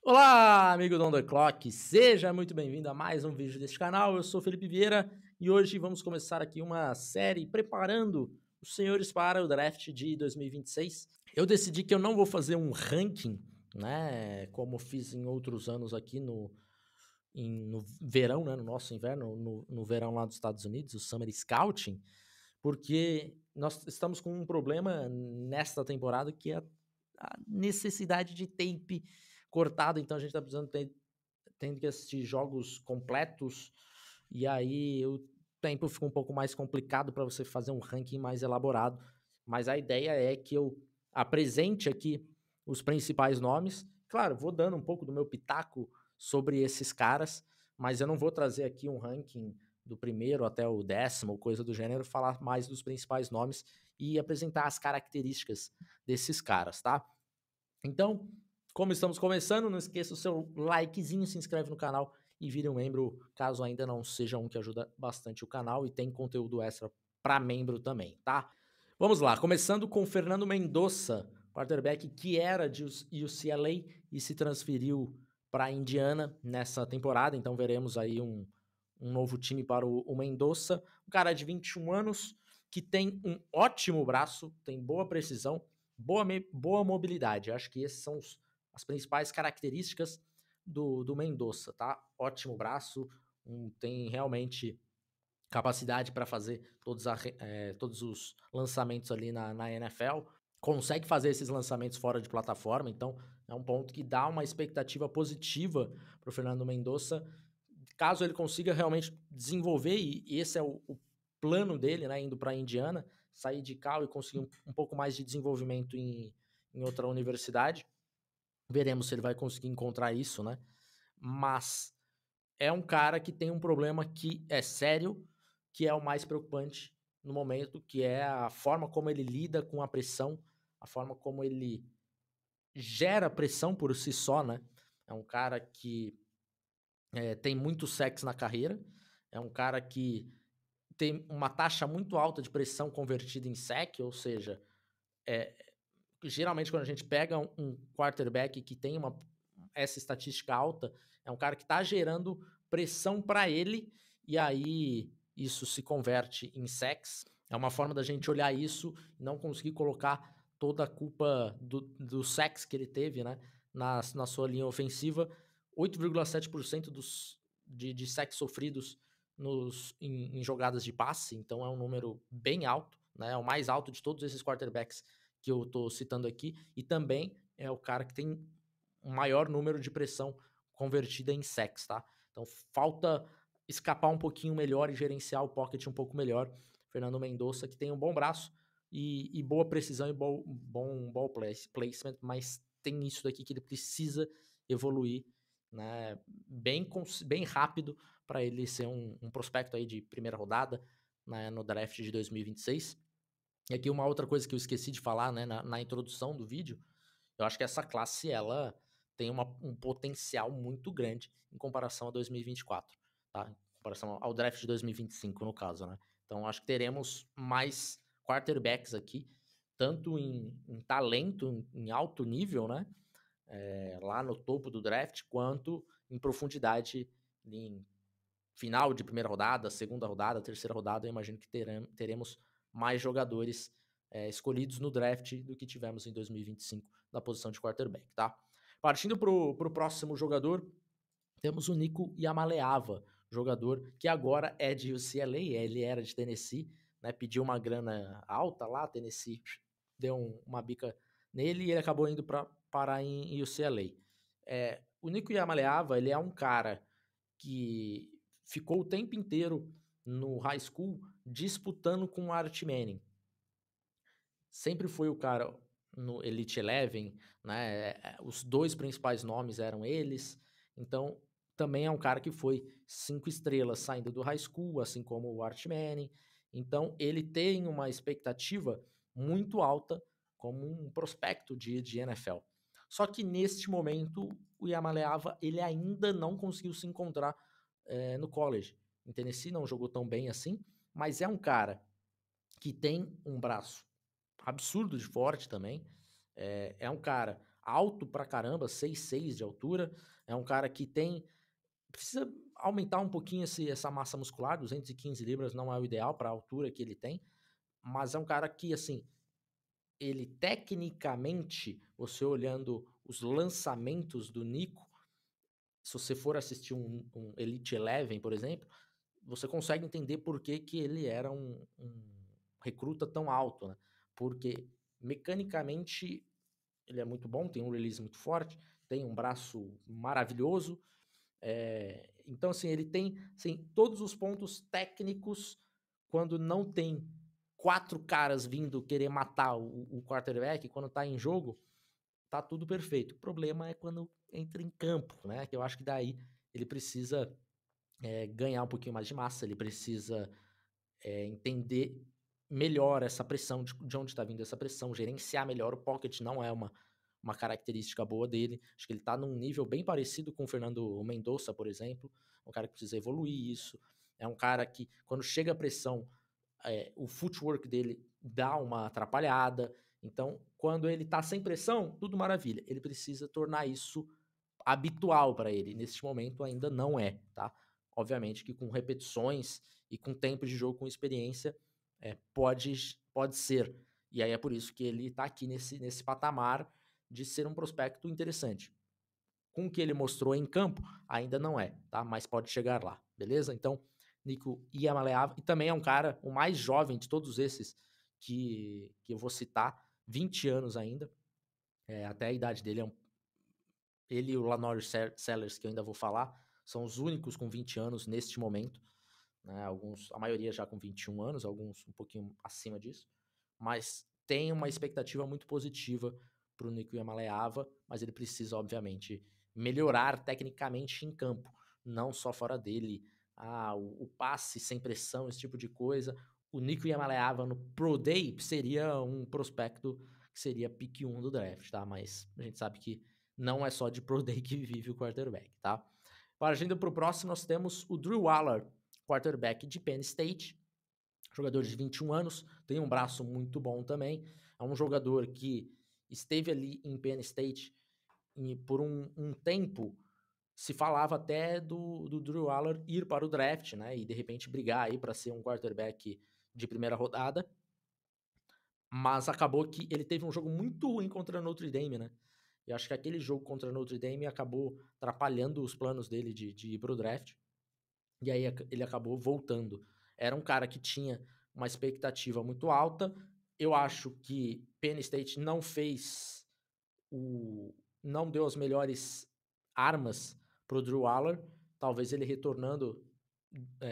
Olá, amigo do On The Clock, seja muito bem-vindo a mais um vídeo deste canal. Eu sou Felipe Vieira e hoje vamos começar aqui uma série preparando os senhores para o draft de 2026. Eu decidi que eu não vou fazer um ranking, né, como fiz em outros anos aqui no verão, né, no nosso inverno, no verão lá dos Estados Unidos, o Summer Scouting, porque nós estamos com um problema nesta temporada que é a necessidade de tape cortado, então a gente tá precisando tendo que assistir jogos completos, e aí o tempo fica um pouco mais complicado para você fazer um ranking mais elaborado. Mas a ideia é que eu apresente aqui os principais nomes. Claro, vou dando um pouco do meu pitaco sobre esses caras, mas eu não vou trazer aqui um ranking do primeiro até o décimo, coisa do gênero, falar mais dos principais nomes e apresentar as características desses caras, tá? Então, como estamos começando, não esqueça o seu likezinho, se inscreve no canal e vire um membro, caso ainda não seja um, que ajuda bastante o canal e tem conteúdo extra para membro também, tá? Vamos lá, começando com Fernando Mendonça, quarterback que era de UCLA e se transferiu para Indiana nessa temporada, então veremos aí um novo time para o Mendonça, um cara de 21 anos que tem um ótimo braço, tem boa precisão, boa mobilidade. Acho que essas são as principais características do Mendonça, tá? Ótimo braço, tem realmente capacidade para fazer todos os lançamentos ali na NFL. Consegue fazer esses lançamentos fora de plataforma, então é um ponto que dá uma expectativa positiva para o Fernando Mendonça, caso ele consiga realmente desenvolver, e esse é o plano dele, né, indo para Indiana, sair de Cal e conseguir um pouco mais de desenvolvimento em outra universidade. Veremos se ele vai conseguir encontrar isso, né? Mas é um cara que tem um problema que é sério, que é o mais preocupante no momento, que é a forma como ele lida com a pressão, a forma como ele gera pressão por si só, né? É um cara que tem muito sexo na carreira, é um cara que tem uma taxa muito alta de pressão convertida em sec, ou seja, é, geralmente quando a gente pega um quarterback que tem essa estatística alta, é um cara que está gerando pressão para ele, e aí isso se converte em sacks. É uma forma da gente olhar isso e não conseguir colocar toda a culpa do sacks que ele teve, né, na sua linha ofensiva. 8,7% de sacks sofridos em jogadas de passe, então é um número bem alto, né, é o mais alto de todos esses quarterbacks que eu tô citando aqui, e também é o cara que tem um maior número de pressão convertida em sacks, tá? Então falta escapar um pouquinho melhor e gerenciar o pocket um pouco melhor. Fernando Mendonça, que tem um bom braço e boa precisão e bom ball placement, mas tem isso daqui que ele precisa evoluir, né, bem rápido para ele ser um prospecto aí de primeira rodada, né, no draft de 2026. E aqui uma outra coisa que eu esqueci de falar, né, na introdução do vídeo, eu acho que essa classe, ela tem um potencial muito grande em comparação a 2024, tá? Em comparação ao draft de 2025, no caso, né? Então, acho que teremos mais quarterbacks aqui, tanto em talento, em alto nível, né? Lá no topo do draft, quanto em profundidade em final de primeira rodada, segunda rodada, terceira rodada. Eu imagino que teremos mais jogadores escolhidos no draft do que tivemos em 2025 na posição de quarterback, tá? Partindo pro próximo jogador, temos o Nico Yamaleava, jogador que agora é de UCLA, ele era de Tennessee, né? Pediu uma grana alta lá, Tennessee deu uma bica nele e ele acabou indo para parar em UCLA. O Nico Yamaleava, ele é um cara que ficou o tempo inteiro no high school disputando com o Art Manning. Sempre foi o cara no Elite Eleven, né? Os dois principais nomes eram eles. Então, também é um cara que foi 5 estrelas saindo do high school, assim como o Art Manning. Então, ele tem uma expectativa muito alta como um prospecto de NFL. Só que neste momento, o Yamaleava, ele ainda não conseguiu se encontrar no college. Em Tennessee não jogou tão bem assim, mas é um cara que tem um braço absurdo de forte também. É um cara alto pra caramba, 6'6" de altura. É um cara que precisa aumentar um pouquinho essa massa muscular, 215 libras não é o ideal para a altura que ele tem, mas é um cara que, assim, ele tecnicamente, você olhando os lançamentos do Nico, se você for assistir um Elite Eleven, por exemplo, você consegue entender por que ele era um recruta tão alto, né? Porque mecanicamente ele é muito bom, tem um release muito forte, tem um braço maravilhoso. Então, assim, ele tem assim, todos os pontos técnicos quando não tem 4 caras vindo querer matar o quarterback, quando tá em jogo, tá tudo perfeito. O problema é quando entra em campo, né? Que eu acho que daí ele precisa ganhar um pouquinho mais de massa, ele precisa entender melhor essa pressão, de onde está vindo essa pressão, gerenciar melhor o pocket, não é uma característica boa dele. Acho que ele está num nível bem parecido com o Fernando Mendonça, por exemplo, um cara que precisa evoluir isso. É um cara que, quando chega a pressão, o footwork dele dá uma atrapalhada. Então, quando ele tá sem pressão, tudo maravilha. Ele precisa tornar isso habitual para ele. Neste momento ainda não é, tá? Obviamente que com repetições e com tempo de jogo, com experiência, pode ser. E aí é por isso que ele tá aqui nesse patamar de ser um prospecto interessante. Com o que ele mostrou em campo, ainda não é, tá? Mas pode chegar lá, beleza? Então, Nico Iamaleava, e também é um cara, o mais jovem de todos esses que eu vou citar, 20 anos ainda, até a idade dele ele e o Lanoir Sellers, que eu ainda vou falar, são os únicos com 20 anos neste momento, né? A maioria já com 21 anos, alguns um pouquinho acima disso, mas tem uma expectativa muito positiva para o Nico Iamaleava, mas ele precisa, obviamente, melhorar tecnicamente em campo, não só fora dele. O passe sem pressão, esse tipo de coisa. O Nico Iamaleava no Pro Day seria um prospecto que seria pick 1 do draft, tá? Mas a gente sabe que não é só de Pro Day que vive o quarterback, tá? Partindo para o próximo, nós temos o Drew Waller, quarterback de Penn State, jogador de 21 anos, tem um braço muito bom também. É um jogador que esteve ali em Penn State e por um tempo se falava até do Drew Waller ir para o draft, né? E de repente brigar aí para ser um quarterback de primeira rodada. Mas acabou que ele teve um jogo muito ruim contra Notre Dame, né? E acho que aquele jogo contra Notre Dame acabou atrapalhando os planos dele de ir para o draft. E aí ele acabou voltando. Era um cara que tinha uma expectativa muito alta. Eu acho que Penn State não deu as melhores armas pro Drew Waller. Talvez ele retornando,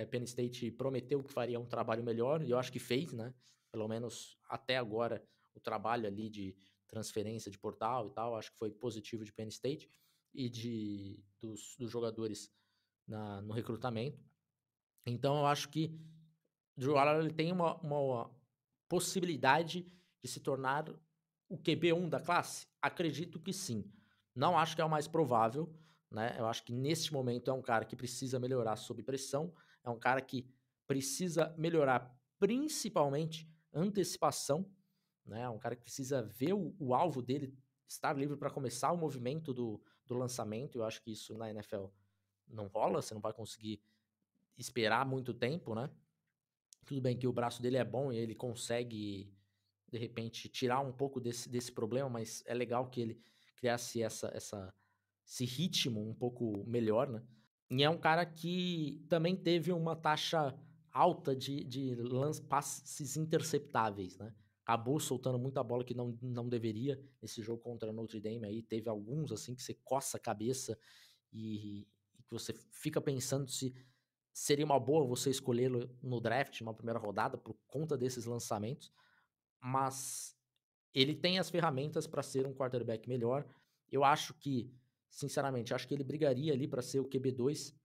Penn State prometeu que faria um trabalho melhor, e eu acho que fez, né? Pelo menos até agora, o trabalho ali de transferência de portal e tal, acho que foi positivo de Penn State e dos jogadores no recrutamento. Então eu acho que Drew Waller ele tem uma possibilidade de se tornar o QB1 da classe? Acredito que sim. Não acho que é o mais provável, né? Eu acho que neste momento é um cara que precisa melhorar sob pressão, é um cara que precisa melhorar principalmente antecipação, né? É um cara que precisa ver o alvo dele estar livre para começar o movimento do lançamento. Eu acho que isso na NFL não rola, você não vai conseguir esperar muito tempo, né? Tudo bem que o braço dele é bom e ele consegue, de repente, tirar um pouco desse problema, mas é legal que ele criasse esse ritmo um pouco melhor, né? E é um cara que também teve uma taxa alta de passes interceptáveis, né? Acabou soltando muita bola que não deveria nesse jogo contra Notre Dame aí. Teve alguns, assim, que você coça a cabeça e que você fica pensando se seria uma boa você escolhê-lo no draft, numa primeira rodada, por conta desses lançamentos, mas ele tem as ferramentas para ser um quarterback melhor. Eu acho que, sinceramente, acho que ele brigaria ali para ser o QB2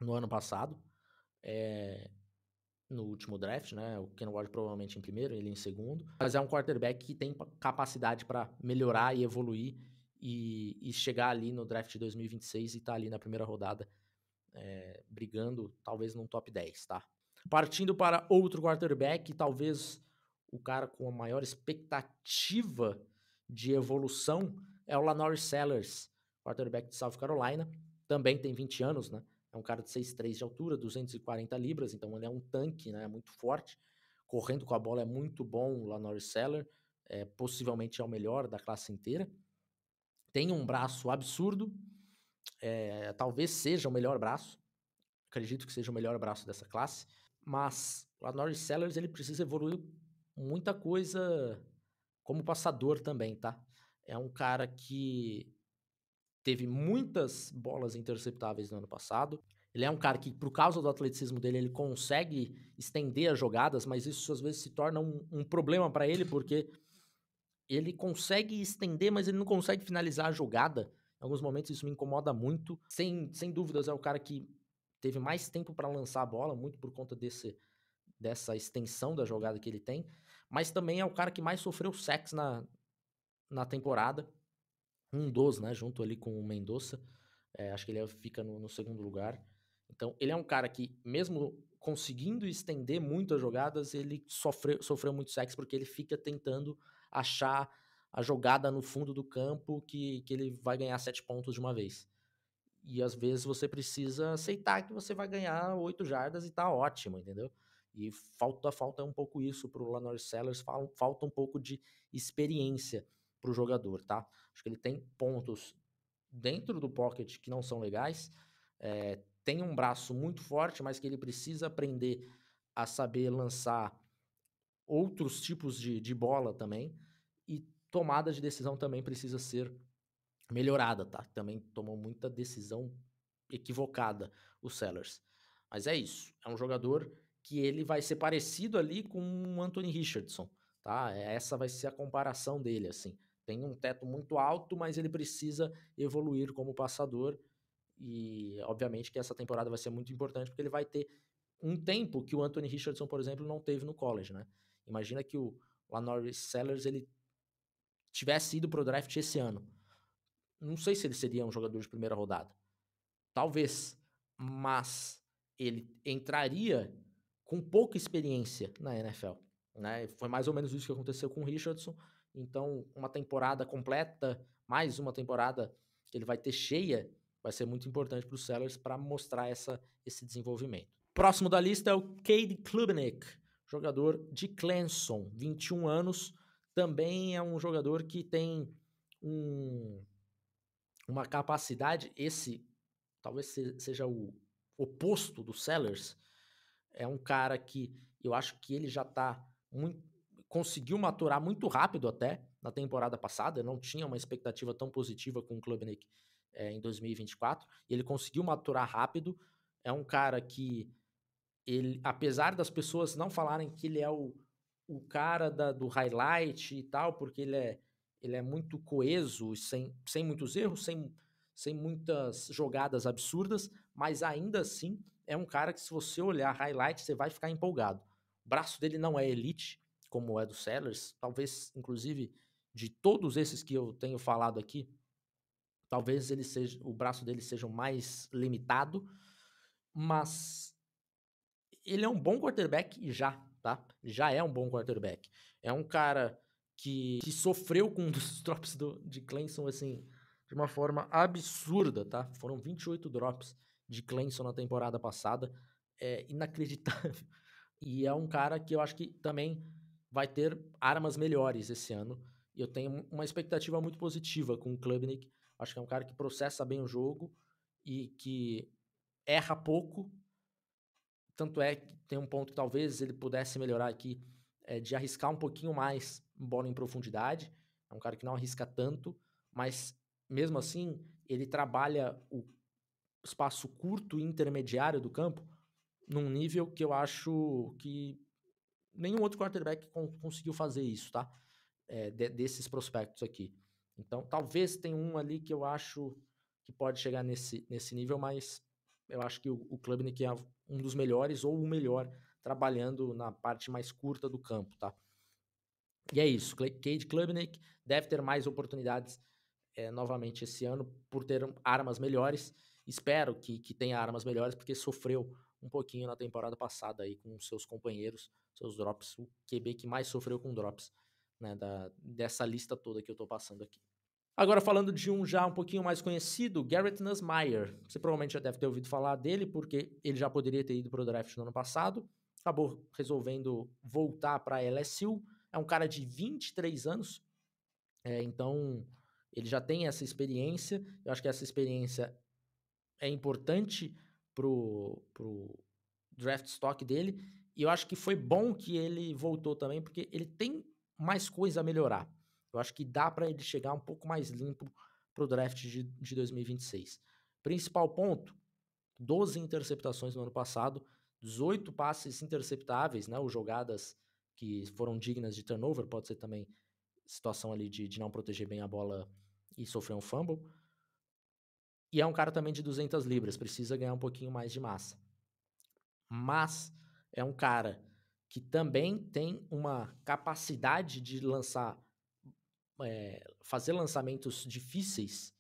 no ano passado, no último draft, né? O Ken Ward provavelmente em primeiro, ele em segundo, mas é um quarterback que tem capacidade para melhorar e evoluir e chegar ali no draft de 2026 e estar ali na primeira rodada brigando, talvez num top 10, tá? Partindo para outro quarterback, talvez o cara com a maior expectativa de evolução é o Lanoris Sellers, quarterback de South Carolina, também tem 20 anos, né? É um cara de 6'3 de altura, 240 libras, então ele é um tanque, né? É muito forte. Correndo com a bola é muito bom o Lanoris Sellers, possivelmente é o melhor da classe inteira. Tem um braço absurdo, talvez seja o melhor braço, acredito que seja o melhor braço dessa classe, mas o Lanoris Sellers ele precisa evoluir muita coisa como passador também, tá? É um cara que teve muitas bolas interceptáveis no ano passado. Ele é um cara que, por causa do atleticismo dele, ele consegue estender as jogadas, mas isso às vezes se torna um problema para ele, porque ele consegue estender, mas ele não consegue finalizar a jogada. Em alguns momentos isso me incomoda muito. Sem dúvidas, é o cara que teve mais tempo para lançar a bola, muito por conta dessa extensão da jogada que ele tem, mas também é o cara que mais sofreu sacks na temporada. Um dos, né, junto ali com o Mendoza. Acho que ele fica no segundo lugar. Então, ele é um cara que, mesmo conseguindo estender muito as jogadas, ele sofreu muito sacks porque ele fica tentando achar a jogada no fundo do campo que ele vai ganhar 7 pontos de uma vez. E às vezes você precisa aceitar que você vai ganhar 8 jardas e tá ótimo, entendeu? E falta um pouco isso pro Lanoris Sellers, falta um pouco de experiência pro jogador, tá? Acho que ele tem pontos dentro do pocket que não são legais, tem um braço muito forte, mas que ele precisa aprender a saber lançar outros tipos de bola também, e tomada de decisão também precisa ser melhorada, tá? Também tomou muita decisão equivocada o Sellers. Mas é isso, é um jogador que ele vai ser parecido ali com o Anthony Richardson, tá? Essa vai ser a comparação dele, assim. Tem um teto muito alto, mas ele precisa evoluir como passador e obviamente que essa temporada vai ser muito importante porque ele vai ter um tempo que o Anthony Richardson, por exemplo, não teve no college, né? Imagina que o Lanoris Sellers ele tivesse ido pro draft esse ano. Não sei se ele seria um jogador de primeira rodada. Talvez, mas ele entraria com pouca experiência na NFL, né? Foi mais ou menos isso que aconteceu com o Richardson. Então, uma temporada completa, mais uma temporada que ele vai ter cheia, vai ser muito importante para os Sellers para mostrar esse desenvolvimento. Próximo da lista é o Cade Klubnik, jogador de Clemson, 21 anos. Também é um jogador que tem uma capacidade, esse talvez seja o oposto do Sellers. É um cara que eu acho que ele já tá conseguiu maturar muito rápido até na temporada passada. Eu não tinha uma expectativa tão positiva com o Klubnik em 2024. E ele conseguiu maturar rápido. É um cara que ele, apesar das pessoas não falarem que ele é o cara do highlight e tal, porque ele é muito coeso, sem muitos erros, sem muitas jogadas absurdas, mas ainda assim é um cara que, se você olhar highlight, você vai ficar empolgado. O braço dele não é elite, como é do Sellers, talvez, inclusive, de todos esses que eu tenho falado aqui, talvez o braço dele seja o mais limitado, mas ele é um bom quarterback já, tá? Já é um bom quarterback. É um cara que sofreu com um dos drops de Clemson, assim, de uma forma absurda, tá? Foram 28 drops de Clemson na temporada passada. É inacreditável. E é um cara que eu acho que também vai ter armas melhores esse ano. E eu tenho uma expectativa muito positiva com o Klubnik. Acho que é um cara que processa bem o jogo e que erra pouco. Tanto é que tem um ponto que talvez ele pudesse melhorar aqui, de arriscar um pouquinho mais bola em profundidade. É um cara que não arrisca tanto, mas mesmo assim ele trabalha o espaço curto e intermediário do campo num nível que eu acho que nenhum outro quarterback conseguiu fazer isso, tá? Desses prospectos aqui. Então, talvez tenha um ali que eu acho que pode chegar nesse nível, mas eu acho que o Klubnik é um dos melhores ou o melhor trabalhando na parte mais curta do campo, tá? E é isso, Cade Klubnik deve ter mais oportunidades novamente esse ano por ter armas melhores. Espero que tenha armas melhores, porque sofreu um pouquinho na temporada passada aí com seus companheiros, seus drops, o QB que mais sofreu com drops, né, dessa lista toda que eu tô passando aqui. Agora falando de um já um pouquinho mais conhecido, Garrett Nussmeier. Você provavelmente já deve ter ouvido falar dele, porque ele já poderia ter ido para o draft no ano passado, acabou resolvendo voltar para a LSU. É um cara de 23 anos, então ele já tem essa experiência. Eu acho que essa experiência é importante pro draft stock dele. E eu acho que foi bom que ele voltou também, porque ele tem mais coisa a melhorar. Eu acho que dá para ele chegar um pouco mais limpo pro draft de 2026. Principal ponto: 12 interceptações no ano passado, 18 passes interceptáveis, né, ou jogadas que foram dignas de turnover, pode ser também situação ali de não proteger bem a bola e sofrer um fumble. E é um cara também de 200 libras, precisa ganhar um pouquinho mais de massa. Mas é um cara que também tem uma capacidade de lançar, fazer lançamentos difíceis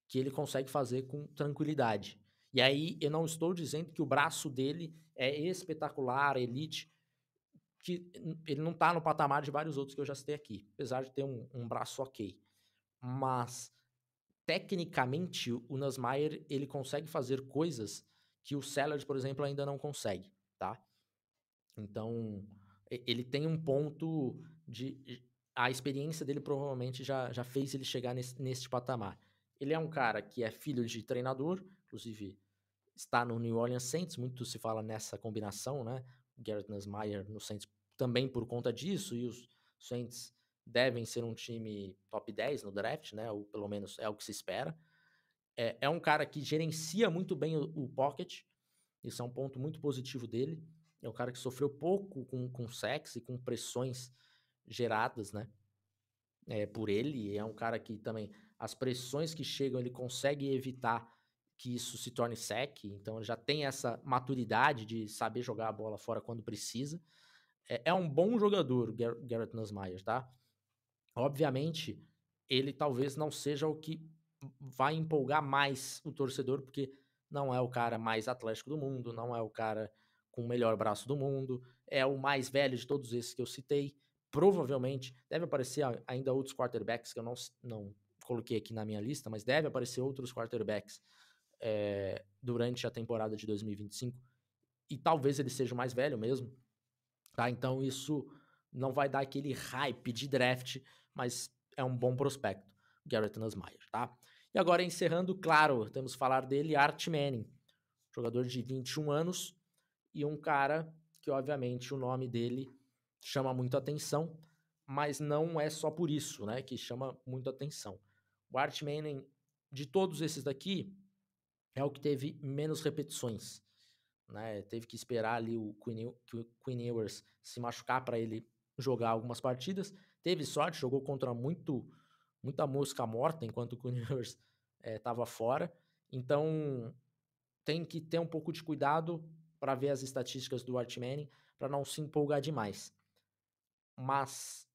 que ele consegue fazer com tranquilidade. E aí eu não estou dizendo que o braço dele é espetacular, elite, que ele não tá no patamar de vários outros que eu já citei aqui, apesar de ter um braço ok. Mas tecnicamente o Nussmeier ele consegue fazer coisas que o Sellers, por exemplo, ainda não consegue, tá? Então ele tem um ponto de a experiência dele provavelmente já fez ele chegar nesse patamar. Ele é um cara que é filho de treinador, inclusive está no New Orleans Saints, muito se fala nessa combinação, né? Garrett Nussmeier no Saints também por conta disso, e os Saints devem ser um time top 10 no draft, né? Ou pelo menos é o que se espera. É um cara que gerencia muito bem o pocket, isso é um ponto muito positivo dele. É um cara que sofreu pouco com sacks e com pressões geradas, né? Por ele. É um cara que também, as pressões que chegam, ele consegue evitar que isso se torne sack. Então, ele já tem essa maturidade de saber jogar a bola fora quando precisa. É um bom jogador, Garrett Nussmeier, tá? Obviamente, ele talvez não seja o que vai empolgar mais o torcedor, porque não é o cara mais atlético do mundo, não é o cara com o melhor braço do mundo, é o mais velho de todos esses que eu citei. Provavelmente deve aparecer ainda outros quarterbacks que eu não coloquei aqui na minha lista, mas deve aparecer outros quarterbacks durante a temporada de 2025, e talvez ele seja o mais velho mesmo, tá? Então isso não vai dar aquele hype de draft, mas é um bom prospecto, Garrett Nussmeier, tá? E agora encerrando, claro, temos que falar dele, Arch Manning, jogador de 21 anos e um cara que obviamente o nome dele chama muito atenção, mas não é só por isso, né, que chama muito atenção. O Arch Manning, de todos esses daqui, é o que teve menos repetições, né? Teve que esperar ali o Quinn Ewers se machucar para ele jogar algumas partidas. Teve sorte, jogou contra muita mosca morta enquanto o Quinn Ewers estava fora. Então tem que ter um pouco de cuidado para ver as estatísticas do Arch Manning, para não se empolgar demais. Mas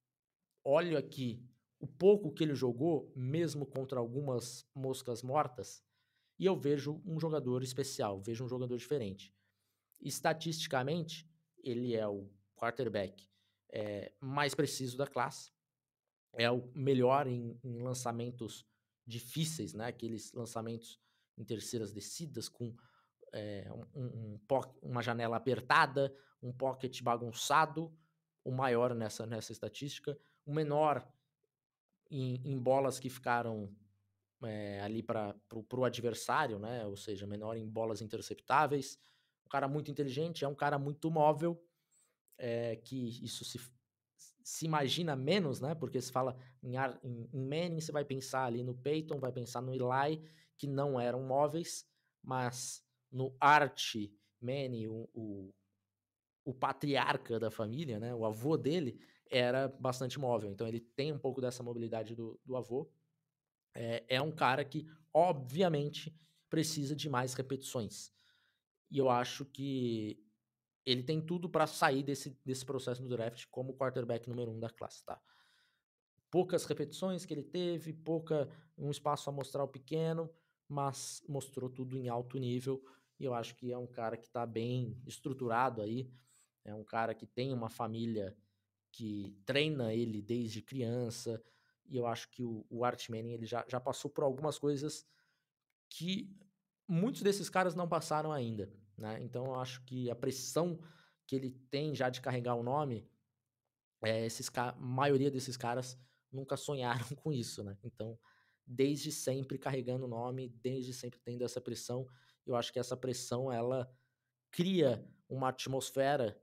olho aqui o pouco que ele jogou, mesmo contra algumas moscas mortas, e eu vejo um jogador especial, vejo um jogador diferente. Estatisticamente, ele é o quarterback mais preciso da classe, é o melhor em lançamentos difíceis, né? Aqueles lançamentos em terceiras descidas com uma janela apertada, um pocket bagunçado, o maior nessa estatística, o menor em bolas que ficaram ali para o adversário, né? Ou seja, menor em bolas interceptáveis. Um cara muito inteligente, é um cara muito móvel, que isso se imagina menos, né? Porque se fala em Manning, você vai pensar ali no Peyton, vai pensar no Eli, que não eram móveis, mas no Art Manning, o patriarca da família, né? O avô dele era bastante móvel, então ele tem um pouco dessa mobilidade do avô. É um cara que, obviamente, precisa de mais repetições. E eu acho que ele tem tudo para sair desse processo no draft como quarterback número 1 da classe, tá? Poucas repetições que ele teve, um espaço amostral pequeno, mas mostrou tudo em alto nível. E eu acho que é um cara que está bem estruturado aí. É um cara que tem uma família que treina ele desde criança, e eu acho que o Arch Manning ele já passou por algumas coisas que muitos desses caras não passaram ainda, né? Então eu acho que a pressão que ele tem já de carregar o nome, maioria desses caras nunca sonharam com isso, né? Então, desde sempre carregando o nome, desde sempre tendo essa pressão, eu acho que essa pressão ela cria uma atmosfera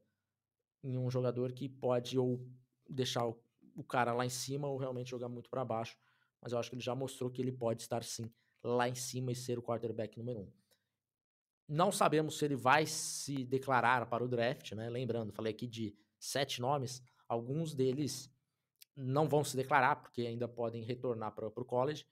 em um jogador que pode ou deixar o cara lá em cima ou realmente jogar muito para baixo, mas eu acho que ele já mostrou que ele pode estar sim lá em cima e ser o quarterback número um. Não sabemos se ele vai se declarar para o draft, né? Lembrando, falei aqui de 7 nomes, alguns deles não vão se declarar porque ainda podem retornar para o college,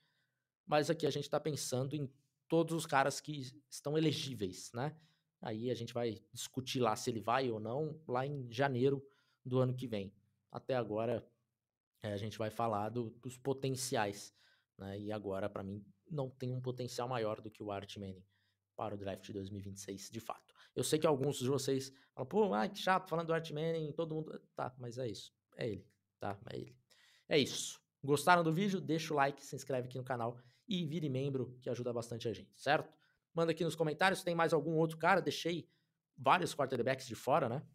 mas aqui a gente está pensando em todos os caras que estão elegíveis, né? Aí a gente vai discutir lá se ele vai ou não lá em janeiro do ano que vem. Até agora a gente vai falar dos potenciais, né? E agora, para mim, não tem um potencial maior do que o Arch Manning para o draft de 2026, de fato. Eu sei que alguns de vocês falam, pô, que chato falando do Arch Manning, todo mundo. Tá, mas é isso. É ele, tá? É ele. É isso. Gostaram do vídeo? Deixa o like, se inscreve aqui no canal e vire membro, que ajuda bastante a gente, certo? Manda aqui nos comentários se tem mais algum outro cara. Deixei vários quarterbacks de fora, né?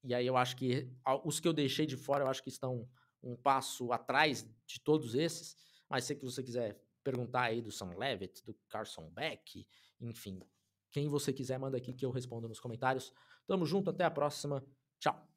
E aí eu acho que os que eu deixei de fora, eu acho que estão um passo atrás de todos esses. Mas se você quiser perguntar aí do Sam Levitt, do Carson Beck, enfim, quem você quiser, manda aqui que eu respondo nos comentários. Tamo junto, até a próxima. Tchau.